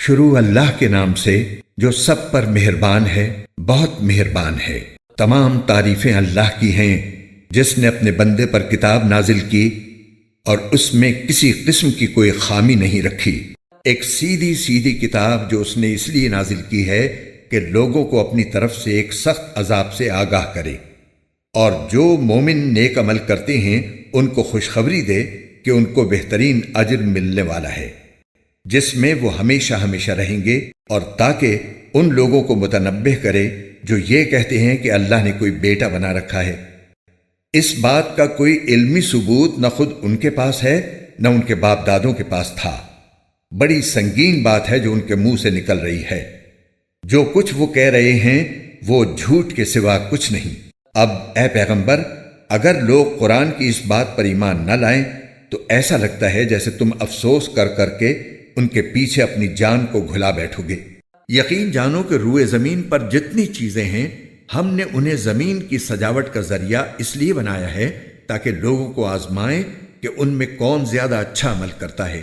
شروع اللہ کے نام سے جو سب پر مہربان ہے، بہت مہربان ہے۔ تمام تعریفیں اللہ کی ہیں جس نے اپنے بندے پر کتاب نازل کی اور اس میں کسی قسم کی کوئی خامی نہیں رکھی۔ ایک سیدھی سیدھی کتاب جو اس نے اس لیے نازل کی ہے کہ لوگوں کو اپنی طرف سے ایک سخت عذاب سے آگاہ کرے، اور جو مومن نیک عمل کرتے ہیں ان کو خوشخبری دے کہ ان کو بہترین اجر ملنے والا ہے جس میں وہ ہمیشہ ہمیشہ رہیں گے، اور تاکہ ان لوگوں کو متنبہ کرے جو یہ کہتے ہیں کہ اللہ نے کوئی بیٹا بنا رکھا ہے۔ اس بات کا کوئی علمی ثبوت نہ خود ان کے پاس ہے نہ ان کے باپ دادوں کے پاس تھا۔ بڑی سنگین بات ہے جو ان کے منہ سے نکل رہی ہے۔ جو کچھ وہ کہہ رہے ہیں وہ جھوٹ کے سوا کچھ نہیں۔ اب اے پیغمبر، اگر لوگ قرآن کی اس بات پر ایمان نہ لائیں تو ایسا لگتا ہے جیسے تم افسوس کر کر کے ان کے پیچھے اپنی جان کو گھلا بیٹھو گے۔ یقین جانو کہ روئے زمین پر جتنی چیزیں ہیں ہم نے انہیں زمین کی سجاوٹ کا ذریعہ اس لیے بنایا ہے تاکہ لوگوں کو آزمائیں کہ ان میں کون زیادہ اچھا عمل کرتا ہے۔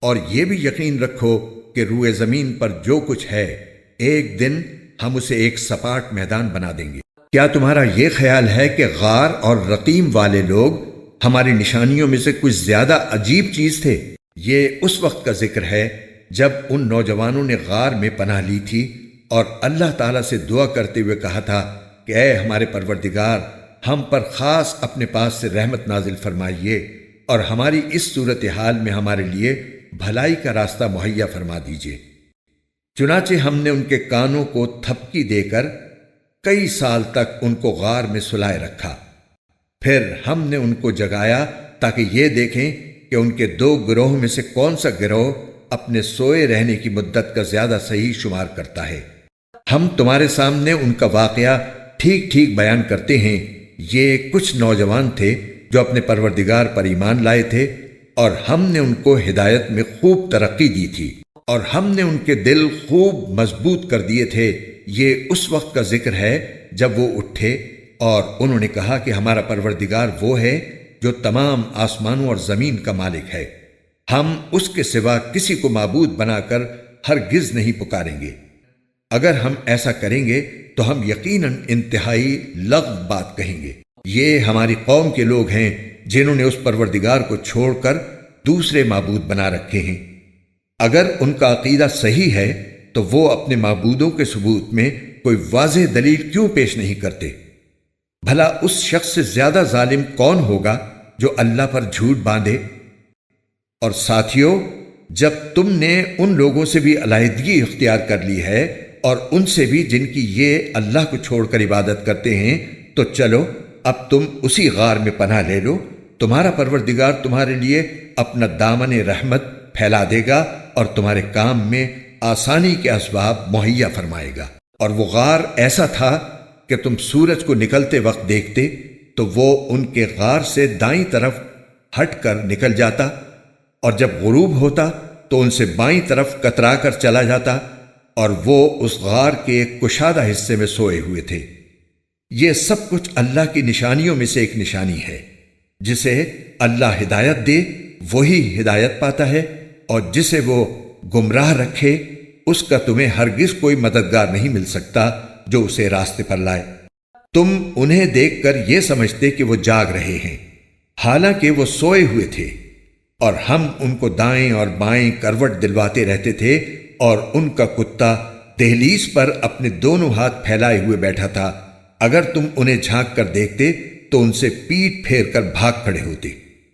اور یہ بھی یقین رکھو کہ روئے زمین پر جو کچھ ہے ایک دن ہم اسے ایک سپاٹ میدان بنا دیں گے۔ کیا تمہارا یہ خیال ہے کہ غار اور رقیم والے لوگ ہماری نشانیوں میں سے کچھ زیادہ عجیب چیز تھے؟ یہ اس وقت کا ذکر ہے جب ان نوجوانوں نے غار میں پناہ لی تھی اور اللہ تعالیٰ سے دعا کرتے ہوئے کہا تھا کہ اے ہمارے پروردگار، ہم پر خاص اپنے پاس سے رحمت نازل فرمائیے اور ہماری اس صورتحال میں ہمارے لیے بھلائی کا راستہ مہیا فرما دیجیے۔ چنانچہ ہم نے ان کے کانوں کو تھپکی دے کر کئی سال تک ان کو غار میں سلائے رکھا۔ پھر ہم نے ان کو جگایا تاکہ یہ دیکھیں کہ ان کے دو گروہ میں سے کون سا گروہ اپنے سوئے رہنے کی مدت کا زیادہ صحیح شمار کرتا ہے۔ ہم تمہارے سامنے ان کا واقعہ ٹھیک ٹھیک بیان کرتے ہیں۔ یہ کچھ نوجوان تھے جو اپنے پروردگار پر ایمان لائے تھے اور ہم نے ان کو ہدایت میں خوب ترقی دی تھی اور ہم نے ان کے دل خوب مضبوط کر دیے تھے۔ یہ اس وقت کا ذکر ہے جب وہ اٹھے اور انہوں نے کہا کہ ہمارا پروردگار وہ ہے جو تمام آسمانوں اور زمین کا مالک ہے، ہم اس کے سوا کسی کو معبود بنا کر ہرگز نہیں پکاریں گے۔ اگر ہم ایسا کریں گے تو ہم یقیناً انتہائی لغو بات کہیں گے۔ یہ ہماری قوم کے لوگ ہیں جنہوں نے اس پروردگار کو چھوڑ کر دوسرے معبود بنا رکھے ہیں۔ اگر ان کا عقیدہ صحیح ہے تو وہ اپنے معبودوں کے ثبوت میں کوئی واضح دلیل کیوں پیش نہیں کرتے؟ بھلا اس شخص سے زیادہ ظالم کون ہوگا جو اللہ پر جھوٹ باندھے؟ اور ساتھیو، جب تم نے ان لوگوں سے بھی علیحدگی اختیار کر لی ہے اور ان سے بھی جن کی یہ اللہ کو چھوڑ کر عبادت کرتے ہیں، تو چلو اب تم اسی غار میں پناہ لے لو۔ تمہارا پروردگار تمہارے لیے اپنا دامن رحمت پھیلا دے گا اور تمہارے کام میں آسانی کے اسباب مہیا فرمائے گا۔ اور وہ غار ایسا تھا کہ تم سورج کو نکلتے وقت دیکھتے تو وہ ان کے غار سے دائیں طرف ہٹ کر نکل جاتا، اور جب غروب ہوتا تو ان سے بائیں طرف کترا کر چلا جاتا، اور وہ اس غار کے ایک کشادہ حصے میں سوئے ہوئے تھے۔ یہ سب کچھ اللہ کی نشانیوں میں سے ایک نشانی ہے۔ جسے اللہ ہدایت دے وہی ہدایت پاتا ہے، اور جسے وہ گمراہ رکھے اس کا تمہیں ہرگز کوئی مددگار نہیں مل سکتا جو اسے راستے پر لائے۔ تم انہیں دیکھ کر یہ سمجھتے کہ وہ جاگ رہے ہیں، حالانکہ وہ سوئے ہوئے تھے، اور ہم ان کو دائیں اور بائیں کروٹ دلواتے رہتے تھے، اور ان کا کتا دہلیز پر اپنے دونوں ہاتھ پھیلائے ہوئے بیٹھا تھا۔ اگر تم انہیں جھانک کر دیکھتے تو ان سے پیٹ پھیر کر بھاگ کھڑے ہوتے،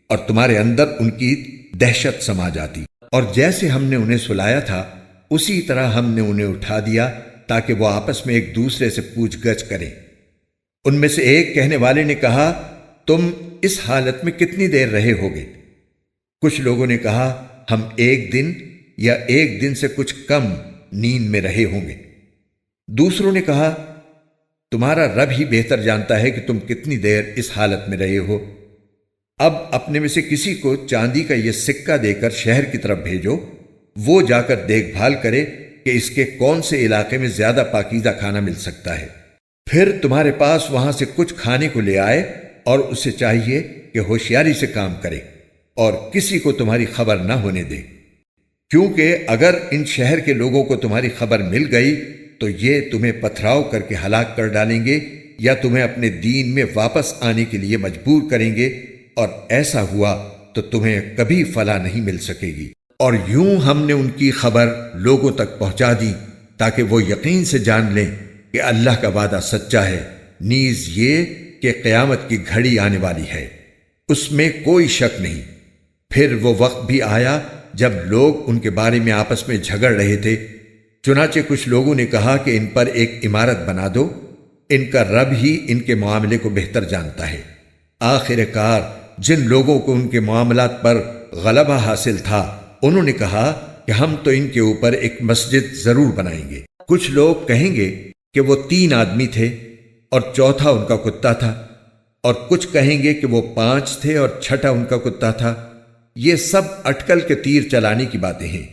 اور تمہارے اندر ان کی دہشت سما جاتی۔ اور جیسے ہم نے انہیں سلایا تھا اسی طرح ہم نے انہیں اٹھا دیا تاکہ وہ آپس میں ایک دوسرے سے پوچھ گچھ کریں۔ ان میں سے ایک کہنے والے نے کہا، تم اس حالت میں کتنی دیر رہے ہوگے؟ کچھ لوگوں نے کہا، ہم ایک دن یا ایک دن سے کچھ کم نیند میں رہے ہوں گے۔ دوسروں نے کہا، تمہارا رب ہی بہتر جانتا ہے کہ تم کتنی دیر اس حالت میں رہے ہو۔ اب اپنے میں سے کسی کو چاندی کا یہ سکہ دے کر شہر کی طرف بھیجو، وہ جا کر دیکھ بھال کرے کہ اس کے کون سے علاقے میں زیادہ پاکیزہ کھانا مل سکتا ہے۔ پھر تمہارے پاس وہاں سے کچھ کھانے کو لے آئے، اور اسے چاہیے کہ ہوشیاری سے کام کرے اور کسی کو تمہاری خبر نہ ہونے دے۔ کیونکہ اگر ان شہر کے لوگوں کو تمہاری خبر مل گئی تو یہ تمہیں پتھراؤ کر کے ہلاک کر ڈالیں گے یا تمہیں اپنے دین میں واپس آنے کے لیے مجبور کریں گے، اور ایسا ہوا تو تمہیں کبھی فلاح نہیں مل سکے گی۔ اور یوں ہم نے ان کی خبر لوگوں تک پہنچا دی تاکہ وہ یقین سے جان لیں کہ اللہ کا وعدہ سچا ہے، نیز یہ کہ قیامت کی گھڑی آنے والی ہے، اس میں کوئی شک نہیں۔ پھر وہ وقت بھی آیا جب لوگ ان کے بارے میں آپس میں جھگڑ رہے تھے، چنانچہ کچھ لوگوں نے کہا کہ ان پر ایک عمارت بنا دو، ان کا رب ہی ان کے معاملے کو بہتر جانتا ہے۔ آخر کار جن لوگوں کو ان کے معاملات پر غلبہ حاصل تھا انہوں نے کہا کہ ہم تو ان کے اوپر ایک مسجد ضرور بنائیں گے۔ کچھ لوگ کہیں گے کہ وہ 3 آدمی تھے اور چوتھا ان کا کتا تھا، اور کچھ کہیں گے کہ وہ 5 تھے اور چھٹا ان کا کتا تھا۔ یہ سب اٹکل کے تیر چلانے کی باتیں ہیں۔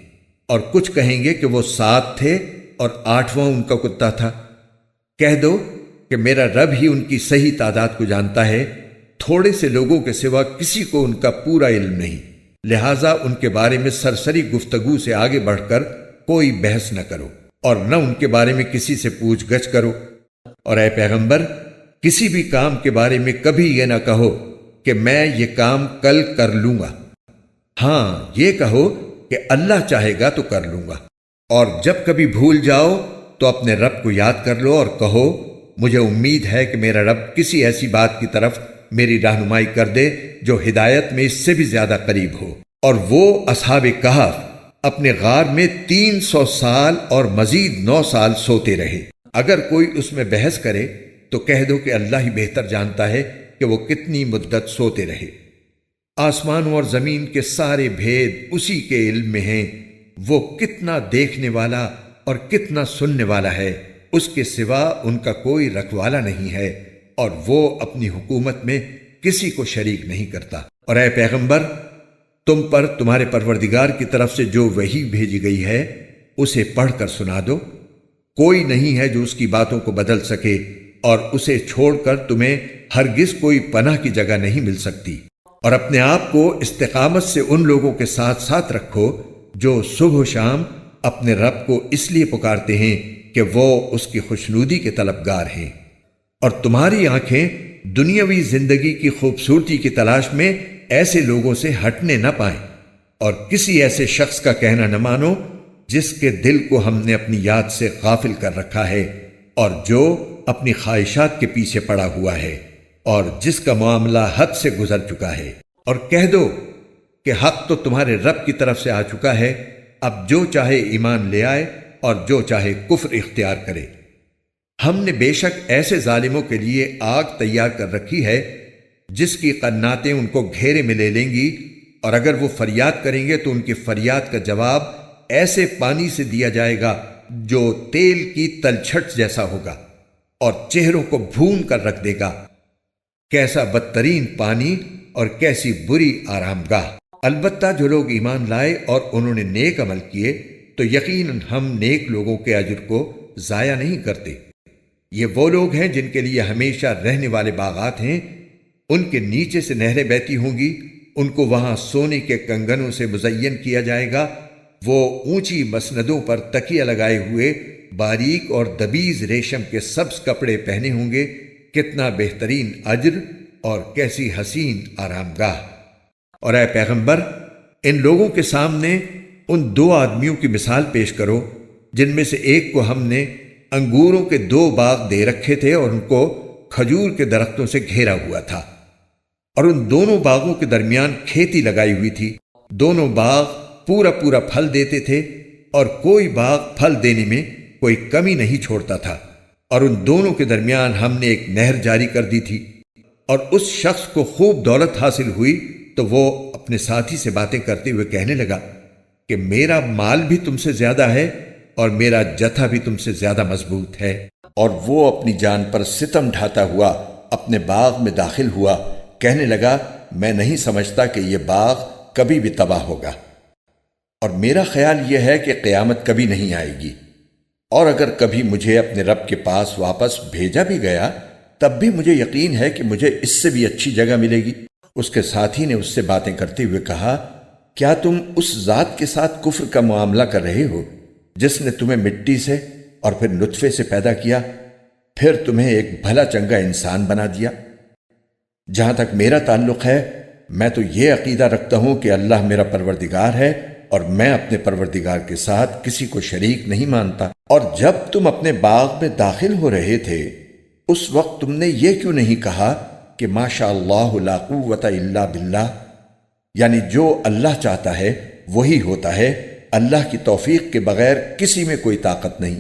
اور کچھ کہیں گے کہ وہ 7 تھے اور 8واں ان کا کتا تھا۔ کہہ دو کہ میرا رب ہی ان کی صحیح تعداد کو جانتا ہے، تھوڑے سے لوگوں کے سوا کسی کو ان کا پورا علم نہیں، لہٰذا ان کے بارے میں سرسری گفتگو سے آگے بڑھ کر کوئی بحث نہ کرو اور نہ ان کے بارے میں کسی سے پوچھ گچھ کرو۔ اور اے پیغمبر، کسی بھی کام کے بارے میں کبھی یہ نہ کہو کہ میں یہ کام کل کر لوں گا، ہاں یہ کہو کہ اللہ چاہے گا تو کر لوں گا۔ اور جب کبھی بھول جاؤ تو اپنے رب کو یاد کر لو اور کہو مجھے امید ہے کہ میرا رب کسی ایسی بات کی طرف میری رہنمائی کر دے جو ہدایت میں اس سے بھی زیادہ قریب ہو۔ اور وہ اصحاب کہف اپنے غار میں 300 سال اور مزید 9 سال سوتے رہے۔ اگر کوئی اس میں بحث کرے تو کہہ دو کہ اللہ ہی بہتر جانتا ہے کہ وہ کتنی مدت سوتے رہے۔ آسمانوں اور زمین کے سارے بھید اسی کے علم میں ہیں، وہ کتنا دیکھنے والا اور کتنا سننے والا ہے، اس کے سوا ان کا کوئی رکھوالا نہیں ہے، اور وہ اپنی حکومت میں کسی کو شریک نہیں کرتا۔ اور اے پیغمبر، تم پر تمہارے پروردگار کی طرف سے جو وحی بھیجی گئی ہے اسے پڑھ کر سنا دو، کوئی نہیں ہے جو اس کی باتوں کو بدل سکے، اور اسے چھوڑ کر تمہیں ہرگز کوئی پناہ کی جگہ نہیں مل سکتی۔ اور اپنے آپ کو استقامت سے ان لوگوں کے ساتھ ساتھ رکھو جو صبح و شام اپنے رب کو اس لیے پکارتے ہیں کہ وہ اس کی خوشنودی کے طلبگار ہیں۔ اور تمہاری آنکھیں دنیاوی زندگی کی خوبصورتی کی تلاش میں ایسے لوگوں سے ہٹنے نہ پائیں، اور کسی ایسے شخص کا کہنا نہ مانو جس کے دل کو ہم نے اپنی یاد سے غافل کر رکھا ہے، اور جو اپنی خواہشات کے پیچھے پڑا ہوا ہے، اور جس کا معاملہ حد سے گزر چکا ہے۔ اور کہہ دو کہ حق تو تمہارے رب کی طرف سے آ چکا ہے، اب جو چاہے ایمان لے آئے اور جو چاہے کفر اختیار کرے۔ ہم نے بے شک ایسے ظالموں کے لیے آگ تیار کر رکھی ہے جس کی قناتیں ان کو گھیرے میں لے لیں گی، اور اگر وہ فریاد کریں گے تو ان کی فریاد کا جواب ایسے پانی سے دیا جائے گا جو تیل کی تلچھٹ جیسا ہوگا اور چہروں کو بھون کر رکھ دے گا۔ کیسا بدترین پانی اور کیسی بری آرام گاہ۔ البتہ جو لوگ ایمان لائے اور انہوں نے نیک عمل کیے تو یقیناً ہم نیک لوگوں کے اجر کو ضائع نہیں کرتے۔ یہ وہ لوگ ہیں جن کے لیے ہمیشہ رہنے والے باغات ہیں، ان کے نیچے سے نہریں بہتی ہوں گی، ان کو وہاں سونے کے کنگنوں سے مزین کیا جائے گا، وہ اونچی مسندوں پر تکیہ لگائے ہوئے باریک اور دبیز ریشم کے سبز کپڑے پہنے ہوں گے، کتنا بہترین اجر اور کیسی حسین آرام گاہ۔ اور اے پیغمبر، ان لوگوں کے سامنے ان 2 آدمیوں کی مثال پیش کرو جن میں سے ایک کو ہم نے انگوروں کے 2 باغ دے رکھے تھے اور ان کو کھجور کے درختوں سے گھیرا ہوا تھا، اور ان دونوں باغوں کے درمیان کھیتی لگائی ہوئی تھی۔ دونوں باغ پورا پورا پھل دیتے تھے اور کوئی باغ پھل دینے میں کوئی کمی نہیں چھوڑتا تھا، اور ان دونوں کے درمیان ہم نے ایک نہر جاری کر دی تھی۔ اور اس شخص کو خوب دولت حاصل ہوئی تو وہ اپنے ساتھی سے باتیں کرتے ہوئے کہنے لگا کہ میرا مال بھی تم سے زیادہ ہے اور میرا جتھا بھی تم سے زیادہ مضبوط ہے۔ اور وہ اپنی جان پر ستم ڈھاتا ہوا اپنے باغ میں داخل ہوا، کہنے لگا میں نہیں سمجھتا کہ یہ باغ کبھی بھی تباہ ہوگا، اور میرا خیال یہ ہے کہ قیامت کبھی نہیں آئے گی، اور اگر کبھی مجھے اپنے رب کے پاس واپس بھیجا بھی گیا تب بھی مجھے یقین ہے کہ مجھے اس سے بھی اچھی جگہ ملے گی۔ اس کے ساتھی نے اس سے باتیں کرتے ہوئے کہا کیا تم اس ذات کے ساتھ کفر کا معاملہ کر رہے ہو جس نے تمہیں مٹی سے اور پھر نطفے سے پیدا کیا، پھر تمہیں ایک بھلا چنگا انسان بنا دیا؟ جہاں تک میرا تعلق ہے، میں تو یہ عقیدہ رکھتا ہوں کہ اللہ میرا پروردگار ہے اور میں اپنے پروردگار کے ساتھ کسی کو شریک نہیں مانتا۔ اور جب تم اپنے باغ میں داخل ہو رہے تھے اس وقت تم نے یہ کیوں نہیں کہا کہ ماشاء اللہ لا قوت الا باللہ، یعنی جو اللہ چاہتا ہے وہی ہوتا ہے، اللہ کی توفیق کے بغیر کسی میں کوئی طاقت نہیں۔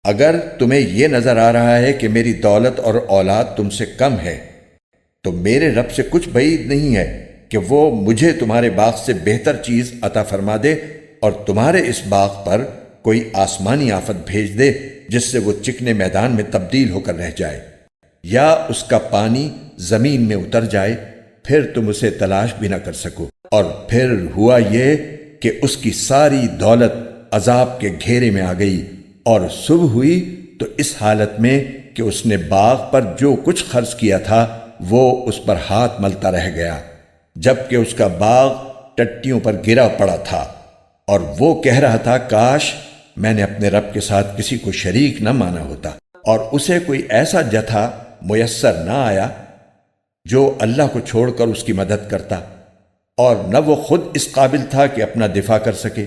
اگر تمہیں یہ نظر آ رہا ہے کہ میری دولت اور اولاد تم سے کم ہے تو میرے رب سے کچھ بعید نہیں ہے کہ وہ مجھے تمہارے باغ سے بہتر چیز عطا فرما دے اور تمہارے اس باغ پر کوئی آسمانی آفت بھیج دے جس سے وہ چکنے میدان میں تبدیل ہو کر رہ جائے، یا اس کا پانی زمین میں اتر جائے، پھر تم اسے تلاش بھی نہ کر سکو۔ اور پھر ہوا یہ کہ اس کی ساری دولت عذاب کے گھیرے میں آ گئی، اور صبح ہوئی تو اس حالت میں کہ اس نے باغ پر جو کچھ خرچ کیا تھا وہ اس پر ہاتھ ملتا رہ گیا، جبکہ اس کا باغ ٹٹیوں پر گرا پڑا تھا، اور وہ کہہ رہا تھا کاش میں نے اپنے رب کے ساتھ کسی کو شریک نہ مانا ہوتا۔ اور اسے کوئی ایسا جتھا میسر نہ آیا جو اللہ کو چھوڑ کر اس کی مدد کرتا، اور نہ وہ خود اس قابل تھا کہ اپنا دفاع کر سکے۔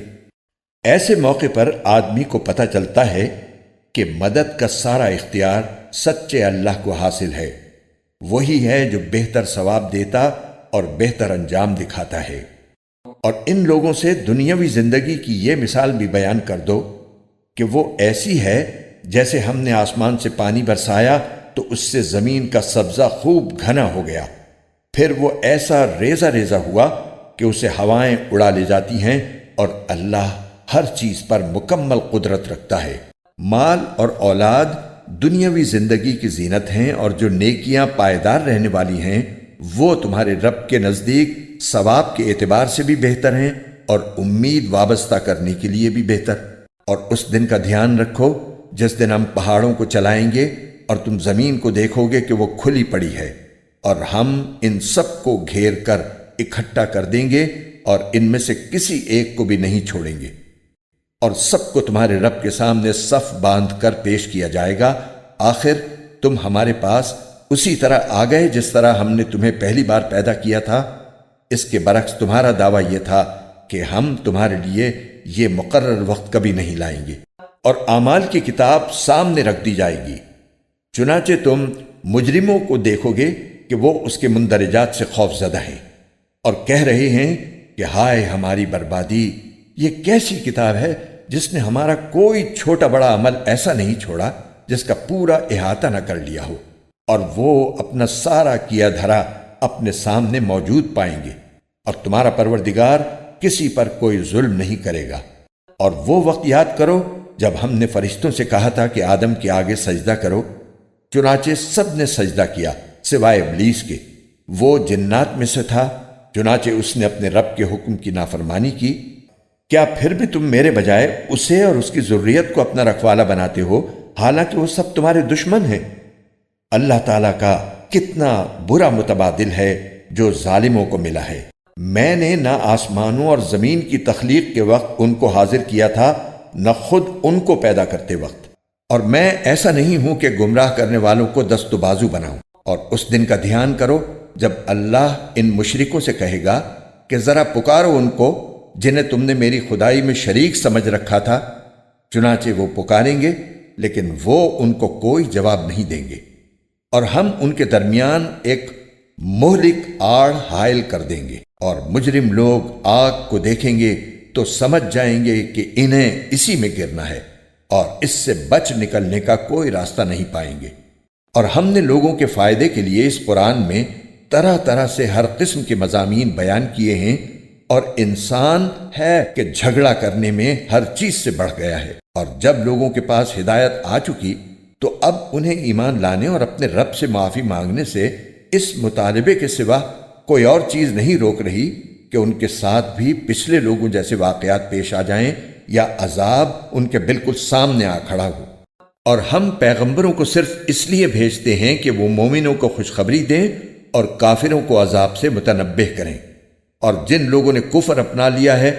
ایسے موقع پر آدمی کو پتہ چلتا ہے کہ مدد کا سارا اختیار سچے اللہ کو حاصل ہے، وہی ہے جو بہتر ثواب دیتا اور بہتر انجام دکھاتا ہے۔ اور ان لوگوں سے دنیاوی زندگی کی یہ مثال بھی بیان کر دو کہ وہ ایسی ہے جیسے ہم نے آسمان سے پانی برسایا تو اس سے زمین کا سبزہ خوب گھنا ہو گیا، پھر وہ ایسا ریزہ ریزہ ہوا کہ اسے ہوائیں اڑا لے جاتی ہیں، اور اللہ ہر چیز پر مکمل قدرت رکھتا ہے۔ مال اور اولاد دنیاوی زندگی کی زینت ہیں، اور جو نیکیاں پائیدار رہنے والی ہیں وہ تمہارے رب کے نزدیک ثواب کے اعتبار سے بھی بہتر ہیں اور امید وابستہ کرنے کے لیے بھی بہتر۔ اور اس دن کا دھیان رکھو جس دن ہم پہاڑوں کو چلائیں گے اور تم زمین کو دیکھو گے کہ وہ کھلی پڑی ہے، اور ہم ان سب کو گھیر کر اکٹھا کر دیں گے اور ان میں سے کسی ایک کو بھی نہیں چھوڑیں گے، اور سب کو تمہارے رب کے سامنے صف باندھ کر پیش کیا جائے گا۔ آخر تم ہمارے پاس اسی طرح آ گئے جس طرح ہم نے تمہیں پہلی بار پیدا کیا تھا۔ اس کے برعکس تمہارا دعویٰ یہ تھا کہ ہم تمہارے لیے یہ مقرر وقت کبھی نہیں لائیں گے، اور اعمال کی کتاب سامنے رکھ دی جائے گی، چنانچہ تم مجرموں کو دیکھو گے کہ وہ اس کے مندرجات سے خوف زدہ ہیں اور کہہ رہے ہیں کہ ہائے ہماری بربادی، یہ کیسی کتاب ہے جس نے ہمارا کوئی چھوٹا بڑا عمل ایسا نہیں چھوڑا جس کا پورا احاطہ نہ کر لیا ہو، اور وہ اپنا سارا کیا دھرا اپنے سامنے موجود پائیں گے، اور تمہارا پروردگار کسی پر کوئی ظلم نہیں کرے گا۔ اور وہ وقت یاد کرو جب ہم نے فرشتوں سے کہا تھا کہ آدم کے آگے سجدہ کرو، چنانچہ سب نے سجدہ کیا سوائے ابلیس کے، وہ جنات میں سے تھا، چنانچہ اس نے اپنے رب کے حکم کی نافرمانی کی۔ کیا پھر بھی تم میرے بجائے اسے اور اس کی ذریت کو اپنا رکھوالا بناتے ہو، حالانکہ وہ سب تمہارے دشمن ہیں؟ اللہ تعالیٰ کا کتنا برا متبادل ہے جو ظالموں کو ملا ہے۔ میں نے نہ آسمانوں اور زمین کی تخلیق کے وقت ان کو حاضر کیا تھا، نہ خود ان کو پیدا کرتے وقت، اور میں ایسا نہیں ہوں کہ گمراہ کرنے والوں کو دست و بازو بناؤں۔ اور اس دن کا دھیان کرو جب اللہ ان مشرکوں سے کہے گا کہ ذرا پکارو ان کو جنہیں تم نے میری خدائی میں شریک سمجھ رکھا تھا، چنانچہ وہ پکاریں گے لیکن وہ ان کو کوئی جواب نہیں دیں گے، اور ہم ان کے درمیان ایک مہلک آڑ حائل کر دیں گے، اور مجرم لوگ آگ کو دیکھیں گے تو سمجھ جائیں گے کہ انہیں اسی میں گرنا ہے، اور اس سے بچ نکلنے کا کوئی راستہ نہیں پائیں گے۔ اور ہم نے لوگوں کے فائدے کے لیے اس قرآن میں طرح طرح سے ہر قسم کے مضامین بیان کیے ہیں، اور انسان ہے کہ جھگڑا کرنے میں ہر چیز سے بڑھ گیا ہے۔ اور جب لوگوں کے پاس ہدایت آ چکی تو اب انہیں ایمان لانے اور اپنے رب سے معافی مانگنے سے اس مطالبے کے سوا کوئی اور چیز نہیں روک رہی کہ ان کے ساتھ بھی پچھلے لوگوں جیسے واقعات پیش آ جائیں یا عذاب ان کے بالکل سامنے آ کھڑا ہو۔ اور ہم پیغمبروں کو صرف اس لیے بھیجتے ہیں کہ وہ مومنوں کو خوشخبری دیں اور کافروں کو عذاب سے متنبہ کریں۔ اور جن لوگوں نے کفر اپنا لیا ہے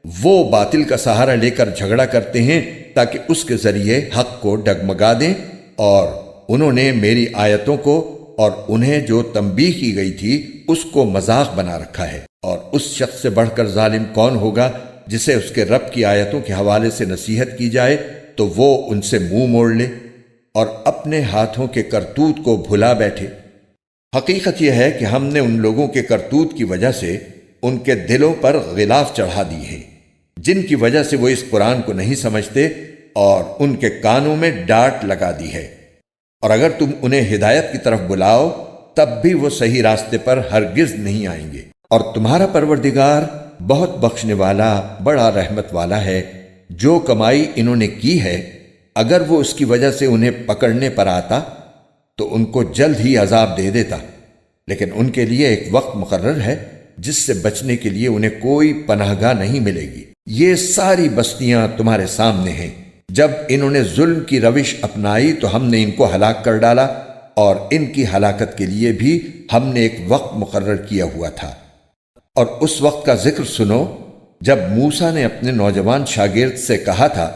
وہ باطل کا سہارا لے کر جھگڑا کرتے ہیں تاکہ اس کے ذریعے حق کو ڈگمگا دیں، اور انہوں نے میری آیتوں کو اور انہیں جو تنبیہ کی گئی تھی اس کو مذاق بنا رکھا ہے۔ اور اس شخص سے بڑھ کر ظالم کون ہوگا جسے اس کے رب کی آیتوں کے حوالے سے نصیحت کی جائے تو وہ ان سے منہ موڑ لے اور اپنے ہاتھوں کے کرتوت کو بھلا بیٹھے۔ حقیقت یہ ہے کہ ہم نے ان لوگوں کے کرتوت کی وجہ سے ان کے دلوں پر غلاف چڑھا دی ہے، جن کی وجہ سے وہ اس قرآن کو نہیں سمجھتے، اور ان کے کانوں میں ڈانٹ لگا دی ہے۔ اور اگر تم انہیں ہدایت کی طرف بلاؤ تب بھی وہ صحیح راستے پر ہرگز نہیں آئیں گے۔ اور تمہارا پروردگار بہت بخشنے والا بڑا رحمت والا ہے۔ جو کمائی انہوں نے کی ہے اگر وہ اس کی وجہ سے انہیں پکڑنے پر آتا تو ان کو جلد ہی عذاب دے دیتا، لیکن ان کے لیے ایک وقت مقرر ہے جس سے بچنے کے لیے انہیں کوئی پناہ گاہ نہیں ملے گی۔ یہ ساری بستیاں تمہارے سامنے ہیں۔ جب انہوں نے ظلم کی روش اپنائی تو ہم نے ان کو ہلاک کر ڈالا، اور ان کی ہلاکت کے لیے بھی ہم نے ایک وقت مقرر کیا ہوا تھا۔ اور اس وقت کا ذکر سنو جب موسیٰ نے اپنے نوجوان شاگرد سے کہا تھا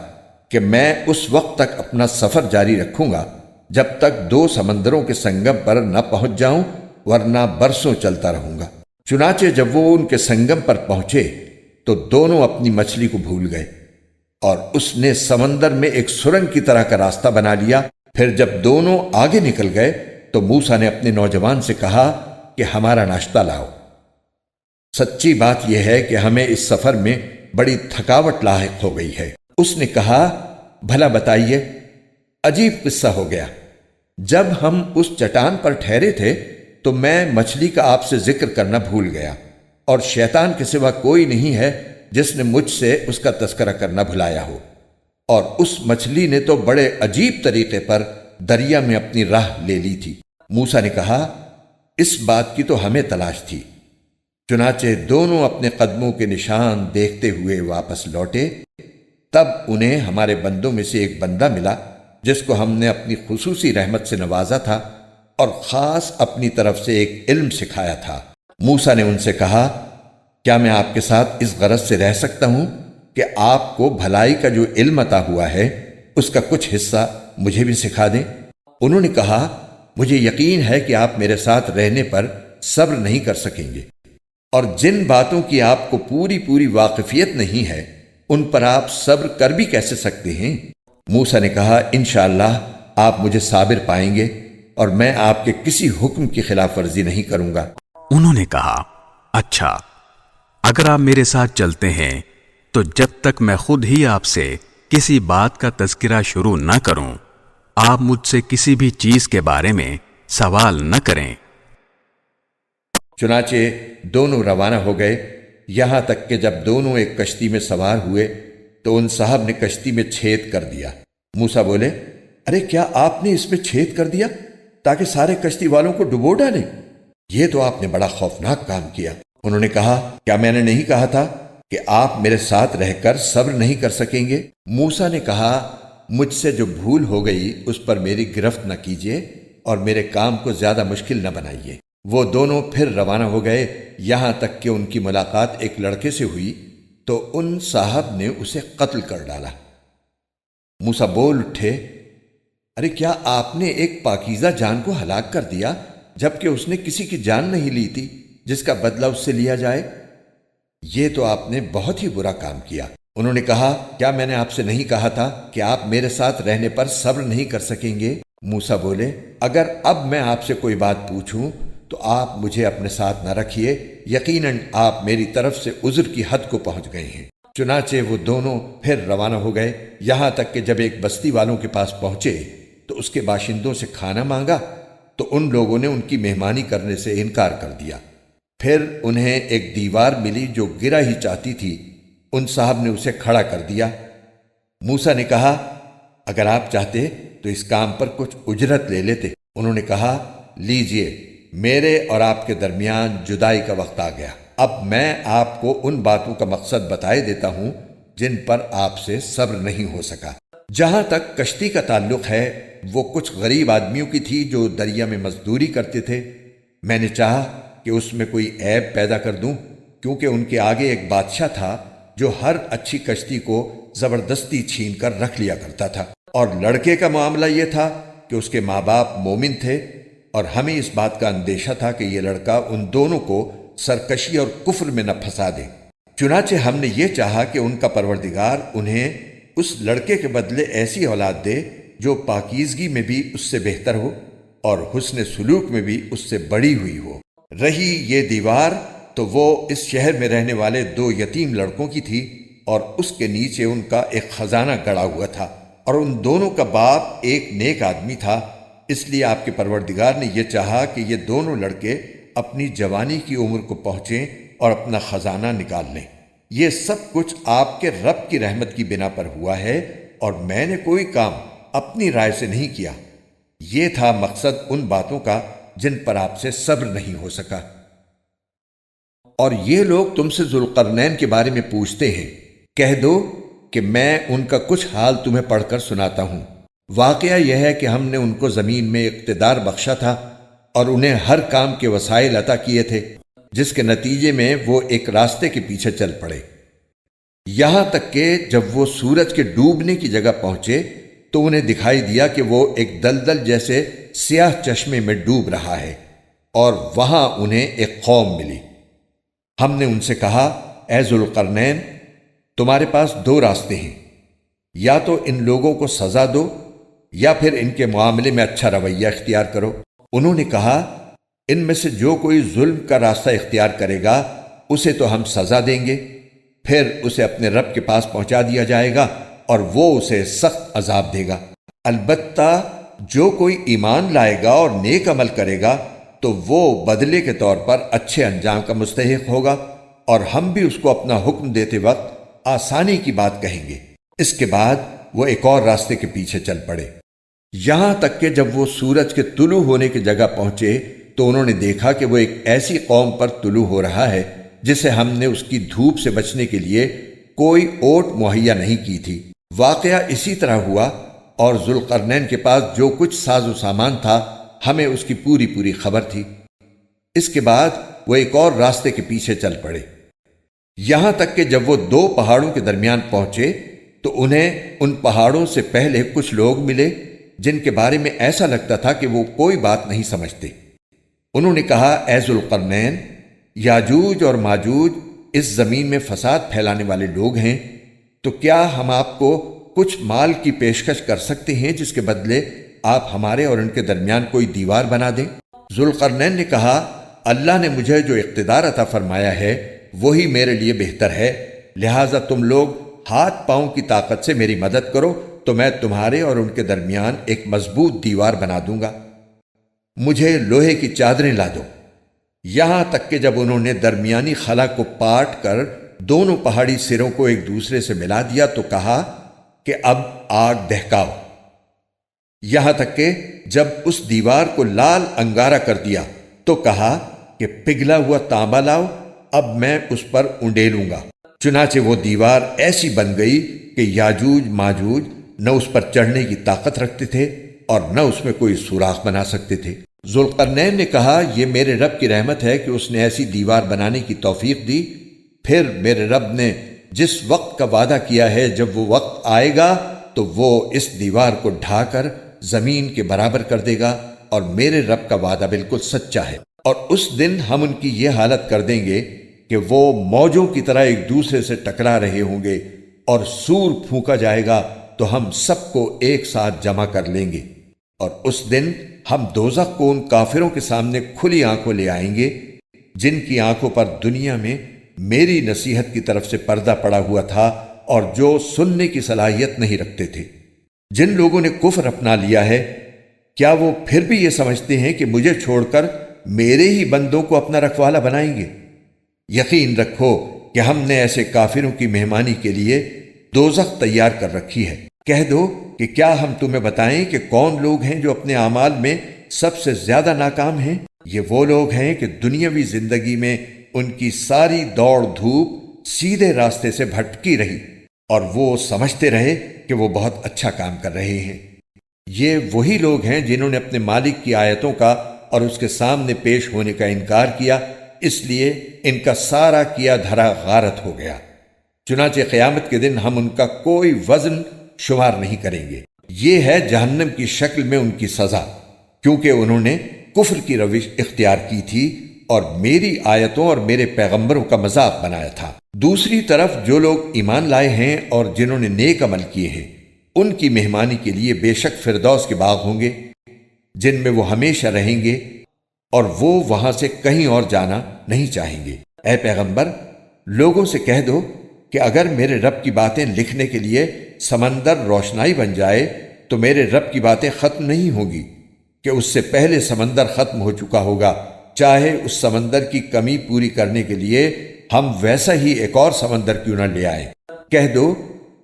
کہ میں اس وقت تک اپنا سفر جاری رکھوں گا جب تک 2 سمندروں کے سنگم پر نہ پہنچ جاؤں، ورنہ برسوں چلتا رہوں گا۔ چنانچہ جب وہ ان کے سنگم پر پہنچے تو دونوں اپنی مچھلی کو بھول گئے، اور اس نے سمندر میں ایک سرنگ کی طرح کا راستہ بنا لیا۔ پھر جب دونوں آگے نکل گئے تو موسیٰ نے اپنے نوجوان سے کہا کہ ہمارا ناشتہ لاؤ۔ سچی بات یہ ہے کہ ہمیں اس سفر میں بڑی تھکاوٹ لاحق ہو گئی ہے۔ اس نے کہا بھلا بتائیے، عجیب قصہ ہو گیا۔ جب ہم اس چٹان پر ٹھہرے تھے تو میں مچھلی کا آپ سے ذکر کرنا بھول گیا، اور شیطان کے سوا کوئی نہیں ہے جس نے مجھ سے اس کا تذکرہ کرنا بھلایا ہو، اور اس مچھلی نے تو بڑے عجیب طریقے پر دریا میں اپنی راہ لے لی تھی۔ موسیٰ نے کہا اس بات کی تو ہمیں تلاش تھی۔ چنانچہ دونوں اپنے قدموں کے نشان دیکھتے ہوئے واپس لوٹے۔ تب انہیں ہمارے بندوں میں سے ایک بندہ ملا جس کو ہم نے اپنی خصوصی رحمت سے نوازا تھا اور خاص اپنی طرف سے ایک علم سکھایا تھا۔ موسیٰ نے ان سے کہا کیا میں آپ کے ساتھ اس غرض سے رہ سکتا ہوں کہ آپ کو بھلائی کا جو علم عطا ہوا ہے اس کا کچھ حصہ مجھے بھی سکھا دیں؟ انہوں نے کہا مجھے یقین ہے کہ آپ میرے ساتھ رہنے پر صبر نہیں کر سکیں گے، اور جن باتوں کی آپ کو پوری واقفیت نہیں ہے ان پر آپ صبر کر بھی کیسے سکتے ہیں؟ موسیٰ نے کہا انشاءاللہ آپ مجھے صابر پائیں گے، اور میں آپ کے کسی حکم کی خلاف ورزی نہیں کروں گا۔ انہوں نے کہا اچھا، اگر آپ میرے ساتھ چلتے ہیں تو جب تک میں خود ہی آپ سے کسی بات کا تذکرہ شروع نہ کروں آپ مجھ سے کسی بھی چیز کے بارے میں سوال نہ کریں۔ چنانچہ دونوں روانہ ہو گئے، یہاں تک کہ جب دونوں ایک کشتی میں سوار ہوئے تو ان صاحب نے کشتی میں چھید کر دیا۔ موسیٰ بولے ارے کیا آپ نے اس میں چھید کر دیا تاکہ سارے کشتی والوں کو ڈبو ڈالیں؟ یہ تو آپ نے بڑا خوفناک کام کیا۔ انہوں نے کہا کیا میں نے نہیں کہا تھا کہ آپ میرے ساتھ رہ کر صبر نہیں کر سکیں گے؟ موسیٰ نے کہا مجھ سے جو بھول ہو گئی اس پر میری گرفت نہ کیجیے اور میرے کام کو زیادہ مشکل نہ بنائیے۔ وہ دونوں پھر روانہ ہو گئے، یہاں تک کہ ان کی ملاقات ایک لڑکے سے ہوئی تو ان صاحب نے اسے قتل کر ڈالا۔ موسیٰ بول اٹھے ارے کیا آپ نے ایک پاکیزہ جان کو ہلاک کر دیا جبکہ اس نے کسی کی جان نہیں لی تھی جس کا بدلہ اس سے لیا جائے؟ یہ تو آپ نے بہت ہی برا کام کیا۔ انہوں نے کہا کیا میں نے آپ سے نہیں کہا تھا کہ آپ میرے ساتھ رہنے پر صبر نہیں کر سکیں گے؟ موسیٰ بولے اگر اب میں آپ سے کوئی بات پوچھوں تو آپ مجھے اپنے ساتھ نہ رکھیے، یقیناً آپ میری طرف سے عذر کی حد کو پہنچ گئے ہیں۔ چنانچہ وہ دونوں پھر روانہ ہو گئے، یہاں تک کہ جب ایک بستی والوں کے پاس پہنچے تو اس کے باشندوں سے کھانا مانگا تو ان لوگوں نے ان کی مہمانی کرنے سے انکار کر دیا۔ پھر انہیں ایک دیوار ملی جو گرا ہی چاہتی تھی، ان صاحب نے اسے کھڑا کر دیا۔ موسیٰ نے کہا اگر آپ چاہتے تو اس کام پر کچھ اجرت لے لیتے۔ انہوں نے کہا لیجئے، میرے اور آپ کے درمیان جدائی کا وقت آ گیا، اب میں آپ کو ان باتوں کا مقصد بتائے دیتا ہوں جن پر آپ سے صبر نہیں ہو سکا۔ جہاں تک کشتی کا تعلق ہے وہ کچھ غریب آدمیوں کی تھی جو دریا میں مزدوری کرتے تھے۔ میں نے چاہا کہ اس میں کوئی عیب پیدا کر دوں کیونکہ ان کے آگے ایک بادشاہ تھا جو ہر اچھی کشتی کو زبردستی چھین کر رکھ لیا کرتا تھا، اور لڑکے کا معاملہ یہ تھا کہ اس کے ماں باپ مومن تھے، اور ہمیں اس بات کا اندیشہ تھا کہ یہ لڑکا ان دونوں کو سرکشی اور کفر میں نہ پھنسا دے۔ چنانچہ ہم نے یہ چاہا کہ ان کا پروردگار انہیں اس لڑکے کے بدلے ایسی اولاد دے جو پاکیزگی میں بھی اس سے بہتر ہو اور حسن سلوک میں بھی اس سے بڑی ہوئی ہو۔ رہی یہ دیوار تو وہ اس شہر میں رہنے والے 2 یتیم لڑکوں کی تھی، اور اس کے نیچے ان کا ایک خزانہ گڑا ہوا تھا، اور ان دونوں کا باپ ایک نیک آدمی تھا۔ اس لیے آپ کے پروردگار نے یہ چاہا کہ یہ دونوں لڑکے اپنی جوانی کی عمر کو پہنچیں اور اپنا خزانہ نکال لیں۔ یہ سب کچھ آپ کے رب کی رحمت کی بنا پر ہوا ہے، اور میں نے کوئی کام اپنی رائے سے نہیں کیا۔ یہ تھا مقصد ان باتوں کا جن پر آپ سے صبر نہیں ہو سکا۔ اور یہ لوگ تم سے ذوالقرنین کے بارے میں پوچھتے ہیں، کہہ دو کہ میں ان کا کچھ حال تمہیں پڑھ کر سناتا ہوں۔ واقعہ یہ ہے کہ ہم نے ان کو زمین میں اقتدار بخشا تھا اور انہیں ہر کام کے وسائل عطا کیے تھے، جس کے نتیجے میں وہ ایک راستے کے پیچھے چل پڑے، یہاں تک کہ جب وہ سورج کے ڈوبنے کی جگہ پہنچے تو انہیں دکھائی دیا کہ وہ ایک دلدل جیسے سیاہ چشمے میں ڈوب رہا ہے، اور وہاں انہیں ایک قوم ملی۔ ہم نے ان سے کہا، اے ذوالقرنین، تمہارے پاس 2 راستے ہیں، یا تو ان لوگوں کو سزا دو یا پھر ان کے معاملے میں اچھا رویہ اختیار کرو۔ انہوں نے کہا، ان میں سے جو کوئی ظلم کا راستہ اختیار کرے گا اسے تو ہم سزا دیں گے، پھر اسے اپنے رب کے پاس پہنچا دیا جائے گا اور وہ اسے سخت عذاب دے گا۔ البتہ جو کوئی ایمان لائے گا اور نیک عمل کرے گا تو وہ بدلے کے طور پر اچھے انجام کا مستحق ہوگا، اور ہم بھی اس کو اپنا حکم دیتے وقت آسانی کی بات کہیں گے۔ اس کے بعد وہ ایک اور راستے کے پیچھے چل پڑے، یہاں تک کہ جب وہ سورج کے طلوع ہونے کی جگہ پہنچے تو انہوں نے دیکھا کہ وہ ایک ایسی قوم پر طلوع ہو رہا ہے جسے ہم نے اس کی دھوپ سے بچنے کے لیے کوئی اوٹ مہیا نہیں کی تھی۔ واقعہ اسی طرح ہوا، اور ذوالقرنین کے پاس جو کچھ ساز و سامان تھا ہمیں اس کی پوری خبر تھی۔ اس کے بعد وہ ایک اور راستے کے پیچھے چل پڑے، یہاں تک کہ جب وہ 2 پہاڑوں کے درمیان پہنچے تو انہیں ان پہاڑوں سے پہلے کچھ لوگ ملے جن کے بارے میں ایسا لگتا تھا کہ وہ کوئی بات نہیں سمجھتے۔ انہوں نے کہا، اے ذوالقرنین، یاجوج اور ماجوج اس زمین میں فساد پھیلانے والے لوگ ہیں، تو کیا ہم آپ کو کچھ مال کی پیشکش کر سکتے ہیں جس کے بدلے آپ ہمارے اور ان کے درمیان کوئی دیوار بنا دیں؟ ذوالقرنین نے کہا، اللہ نے مجھے جو اقتدار عطا فرمایا ہے وہی میرے لیے بہتر ہے، لہٰذا تم لوگ ہاتھ پاؤں کی طاقت سے میری مدد کرو تو میں تمہارے اور ان کے درمیان ایک مضبوط دیوار بنا دوں گا۔ مجھے لوہے کی چادریں لا دو۔ یہاں تک کہ جب انہوں نے درمیانی خلا کو پاٹ کر دونوں پہاڑی سروں کو ایک دوسرے سے ملا دیا تو کہا کہ اب آگ دہکاؤ، یہاں تک کہ جب اس دیوار کو لال انگارہ کر دیا تو کہا کہ پگھلا ہوا تانبا لاؤ، اب میں اس پر انڈیلوں گا۔ چنانچہ وہ دیوار ایسی بن گئی کہ یاجوج ماجوج نہ اس پر چڑھنے کی طاقت رکھتے تھے اور نہ اس میں کوئی سوراخ بنا سکتے تھے۔ ذوالقرنین نے کہا، یہ میرے رب کی رحمت ہے کہ اس نے ایسی دیوار بنانے کی توفیق دی، پھر میرے رب نے جس وقت کا وعدہ کیا ہے جب وہ وقت آئے گا تو وہ اس دیوار کو ڈھا کر زمین کے برابر کر دے گا، اور میرے رب کا وعدہ بالکل سچا ہے۔ اور اس دن ہم ان کی یہ حالت کر دیں گے کہ وہ موجوں کی طرح ایک دوسرے سے ٹکرا رہے ہوں گے، اور سور پھونکا جائے گا تو ہم سب کو ایک ساتھ جمع کر لیں گے، اور اس دن ہم دوزخ کو ان کافروں کے سامنے کھلی آنکھوں لے آئیں گے جن کی آنکھوں پر دنیا میں میری نصیحت کی طرف سے پردہ پڑا ہوا تھا اور جو سننے کی صلاحیت نہیں رکھتے تھے۔ جن لوگوں نے کفر اپنا لیا ہے، کیا وہ پھر بھی یہ سمجھتے ہیں کہ مجھے چھوڑ کر میرے ہی بندوں کو اپنا رکھوالا بنائیں گے؟ یقین رکھو کہ ہم نے ایسے کافروں کی مہمانی کے لیے دوزخ تیار کر رکھی ہے۔ کہہ دو کہ کیا ہم تمہیں بتائیں کہ کون لوگ ہیں جو اپنے اعمال میں سب سے زیادہ ناکام ہیں؟ یہ وہ لوگ ہیں کہ دنیاوی زندگی میں ان کی ساری دوڑ دھوپ سیدھے راستے سے بھٹکی رہی اور وہ سمجھتے رہے کہ وہ بہت اچھا کام کر رہے ہیں۔ یہ وہی لوگ ہیں جنہوں نے اپنے مالک کی آیتوں کا اور اس کے سامنے پیش ہونے کا انکار کیا، اس لیے ان کا سارا کیا دھرا غارت ہو گیا۔ چنانچہ قیامت کے دن ہم ان کا کوئی وزن شمار نہیں کریں گے۔ یہ ہے جہنم کی شکل میں ان کی سزا، کیونکہ انہوں نے کفر کی روش اختیار کی تھی اور میری آیتوں اور میرے پیغمبروں کا مذاق بنایا تھا۔ دوسری طرف جو لوگ ایمان لائے ہیں اور جنہوں نے نیک عمل کیے ہیں، ان کی مہمانی کے لیے بے شک فردوس کے باغ ہوں گے جن میں وہ ہمیشہ رہیں گے، اور وہ وہاں سے کہیں اور جانا نہیں چاہیں گے۔ اے پیغمبر، لوگوں سے کہہ دو کہ اگر میرے رب کی باتیں لکھنے کے لیے سمندر روشنائی بن جائے تو میرے رب کی باتیں ختم نہیں ہوں گی کہ اس سے پہلے سمندر ختم ہو چکا ہوگا، چاہے اس سمندر کی کمی پوری کرنے کے لیے ہم ویسا ہی ایک اور سمندر کیوں نہ لے آئیں۔ کہہ دو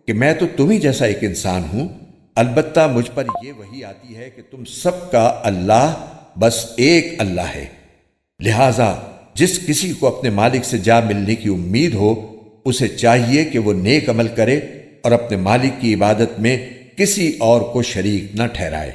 کہ میں تو تمہیں جیسا ایک انسان ہوں، البتہ مجھ پر یہ وحی آتی ہے کہ تم سب کا اللہ بس ایک اللہ ہے، لہذا جس کسی کو اپنے مالک سے جا ملنے کی امید ہو اسے چاہیے کہ وہ نیک عمل کرے اور اپنے مالک کی عبادت میں کسی اور کو شریک نہ ٹھہرائے۔